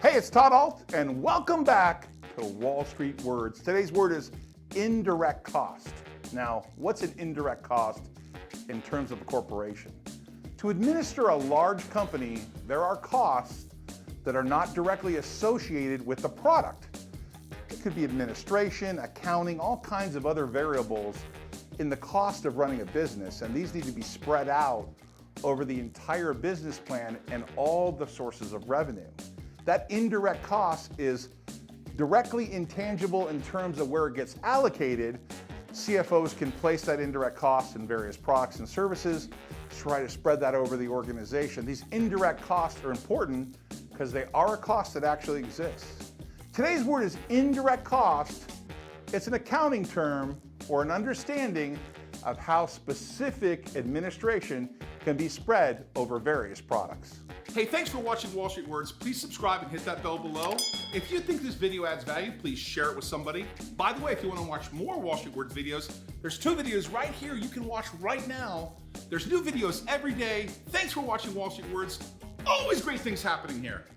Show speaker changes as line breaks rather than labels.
Hey, it's Todd Ault, and welcome back to Wall Street Words. Today's word is indirect cost. Now, what's an indirect cost in terms of a corporation? To administer a large company, there are costs that are not directly associated with the product. It could be administration, accounting, all kinds of other variables in the cost of running a business, and these need to be spread out over the entire business plan and all the sources of revenue. That indirect cost is directly intangible in terms of where it gets allocated. CFOs can place that indirect cost in various products and services, try to spread that over the organization. These indirect costs are important because they are a cost that actually exists. Today's word is indirect cost. It's an accounting term or an understanding of how specific administration can be spread over various products.
Hey, thanks for watching Wall Street Words. Please subscribe and hit that bell below. If you think this video adds value, please share it with somebody. By the way, if you want to watch more Wall Street Words videos, there's 2 videos right here you can watch right now. There's new videos every day. Thanks for watching Wall Street Words. Always great things happening here.